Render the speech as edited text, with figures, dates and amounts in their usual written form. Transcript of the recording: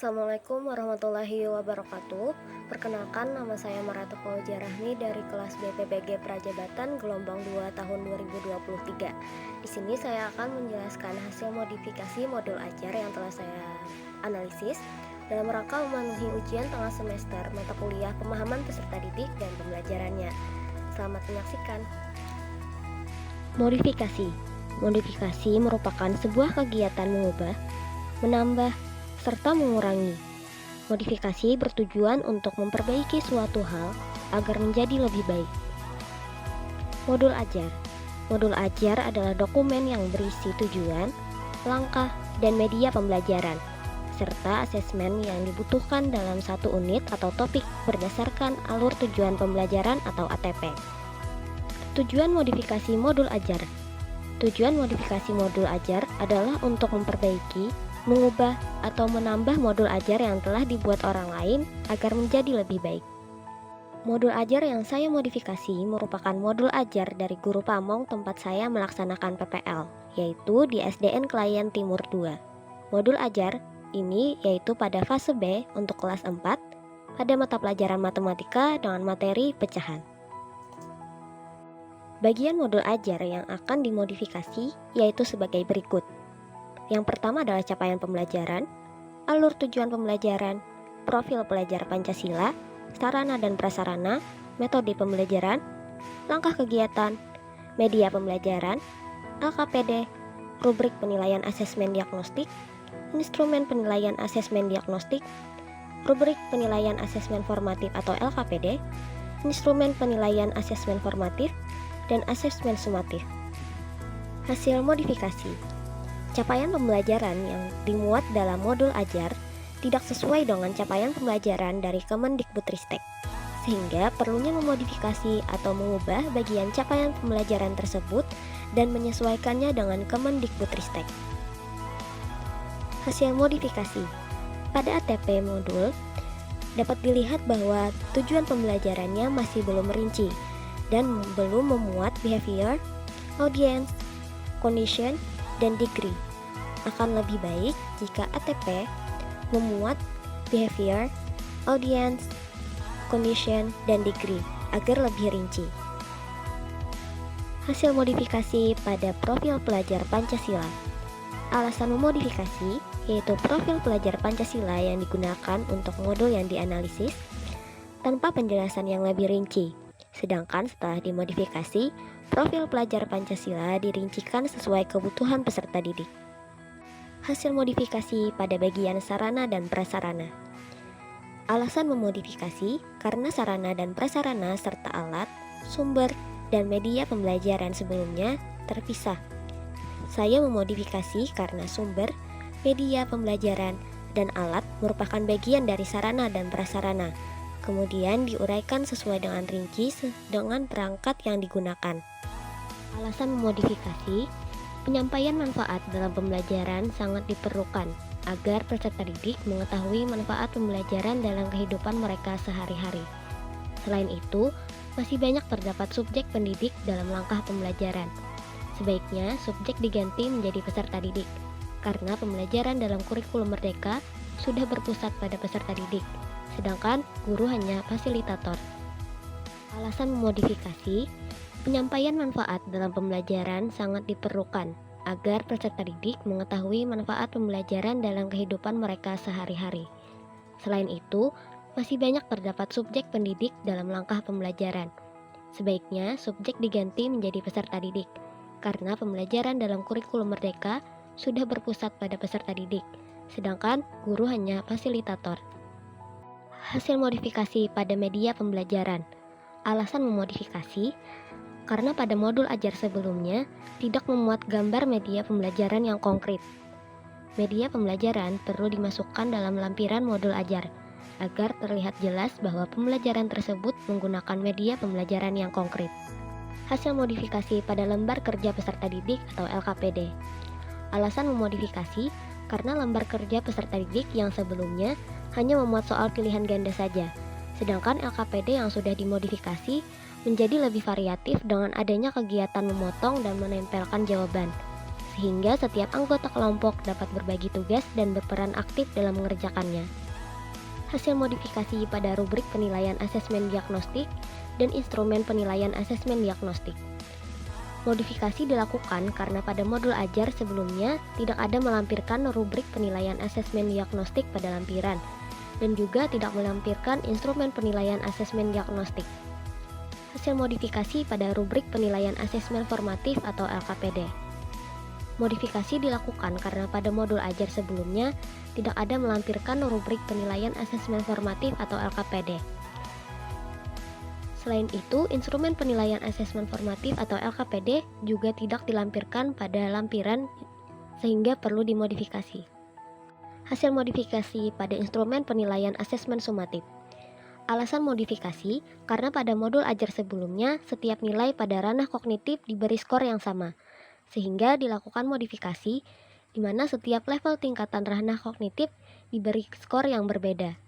Assalamualaikum warahmatullahi wabarakatuh. Perkenalkan, nama saya Maratu Fauzia Rahmi dari kelas BPPG Prajabatan gelombang 2 tahun 2023. Di sini saya akan menjelaskan hasil modifikasi modul ajar yang telah saya analisis dalam rangka memenuhi ujian tengah semester mata kuliah pemahaman peserta didik dan pembelajarannya. Selamat menyaksikan. Modifikasi. Modifikasi merupakan sebuah kegiatan mengubah, menambah, serta mengurangi. Modifikasi bertujuan untuk memperbaiki suatu hal agar menjadi lebih baik. Modul ajar. Modul ajar adalah dokumen yang berisi tujuan, langkah, dan media pembelajaran, serta asesmen yang dibutuhkan dalam satu unit atau topik berdasarkan alur tujuan pembelajaran atau ATP. Tujuan modifikasi modul ajar. Tujuan modifikasi modul ajar adalah untuk memperbaiki, mengubah, atau menambah modul ajar yang telah dibuat orang lain agar menjadi lebih baik. Modul ajar yang saya modifikasi merupakan modul ajar dari guru Pamong tempat saya melaksanakan PPL, yaitu di SDN Klayen Timur 2. Modul ajar ini yaitu pada fase B untuk kelas 4 pada mata pelajaran matematika dengan materi pecahan. Bagian modul ajar yang akan dimodifikasi yaitu sebagai berikut. Yang pertama adalah capaian pembelajaran, alur tujuan pembelajaran, profil pelajar Pancasila, sarana dan prasarana, metode pembelajaran, langkah kegiatan, media pembelajaran, LKPD, rubrik penilaian asesmen diagnostik, instrumen penilaian asesmen diagnostik, rubrik penilaian asesmen formatif atau LKPD, instrumen penilaian asesmen formatif, dan asesmen sumatif. Hasil modifikasi. Capaian pembelajaran yang dimuat dalam modul ajar tidak sesuai dengan capaian pembelajaran dari Kemendikbudristek, sehingga perlunya memodifikasi atau mengubah bagian capaian pembelajaran tersebut dan menyesuaikannya dengan Kemendikbudristek. Hasil modifikasi. Pada ATP modul, dapat dilihat bahwa tujuan pembelajarannya masih belum rinci dan belum memuat behavior, audience, condition, dan degree. Akan lebih baik jika ATP memuat behavior, audience, condition, dan degree agar lebih rinci. Hasil modifikasi pada profil pelajar Pancasila. Alasan memodifikasi yaitu profil pelajar Pancasila yang digunakan untuk modul yang dianalisis tanpa penjelasan yang lebih rinci. Sedangkan setelah dimodifikasi, profil pelajar Pancasila dirincikan sesuai kebutuhan peserta didik. Hasil modifikasi pada bagian sarana dan prasarana. Alasan memodifikasi karena sarana dan prasarana serta alat, sumber, dan media pembelajaran sebelumnya terpisah. Saya memodifikasi karena sumber, media pembelajaran, dan alat merupakan bagian dari sarana dan prasarana. Kemudian diuraikan sesuai dengan rinci dengan perangkat yang digunakan. Alasan memodifikasi, penyampaian manfaat dalam pembelajaran sangat diperlukan agar peserta didik mengetahui manfaat pembelajaran dalam kehidupan mereka sehari-hari. Selain itu, masih banyak terdapat subjek pendidik dalam langkah pembelajaran. Sebaiknya subjek diganti menjadi peserta didik, karena pembelajaran dalam kurikulum merdeka sudah berpusat pada peserta didik, sedangkan guru hanya fasilitator. Alasan memodifikasi, penyampaian manfaat dalam pembelajaran sangat diperlukan agar peserta didik mengetahui manfaat pembelajaran dalam kehidupan mereka sehari-hari. Selain itu, masih banyak terdapat subjek pendidik dalam langkah pembelajaran. Sebaiknya subjek diganti menjadi peserta didik, karena pembelajaran dalam kurikulum merdeka sudah berpusat pada peserta didik, sedangkan guru hanya fasilitator. Hasil modifikasi pada media pembelajaran. Alasan memodifikasi karena pada modul ajar sebelumnya tidak memuat gambar media pembelajaran yang konkret. Media pembelajaran perlu dimasukkan dalam lampiran modul ajar agar terlihat jelas bahwa pembelajaran tersebut menggunakan media pembelajaran yang konkret. Hasil modifikasi pada lembar kerja peserta didik atau LKPD. Alasan memodifikasi karena lembar kerja peserta didik yang sebelumnya hanya memuat soal pilihan ganda saja, sedangkan LKPD yang sudah dimodifikasi menjadi lebih variatif dengan adanya kegiatan memotong dan menempelkan jawaban. sehingga setiap anggota kelompok dapat berbagi tugas dan berperan aktif dalam mengerjakannya. Hasil modifikasi pada rubrik penilaian asesmen diagnostik dan instrumen penilaian asesmen diagnostik. Modifikasi dilakukan karena pada modul ajar sebelumnya tidak ada melampirkan rubrik penilaian asesmen diagnostik pada lampiran, dan juga tidak melampirkan instrumen penilaian asesmen diagnostik. Hasil modifikasi pada rubrik penilaian asesmen formatif atau LKPD. Modifikasi dilakukan karena pada modul ajar sebelumnya tidak ada melampirkan rubrik penilaian asesmen formatif atau LKPD. Selain itu, instrumen penilaian asesmen formatif atau LKPD juga tidak dilampirkan pada lampiran sehingga perlu dimodifikasi. Hasil modifikasi pada instrumen penilaian asesmen sumatif. Alasan modifikasi karena pada modul ajar sebelumnya setiap nilai pada ranah kognitif diberi skor yang sama, sehingga dilakukan modifikasi di mana setiap level tingkatan ranah kognitif diberi skor yang berbeda.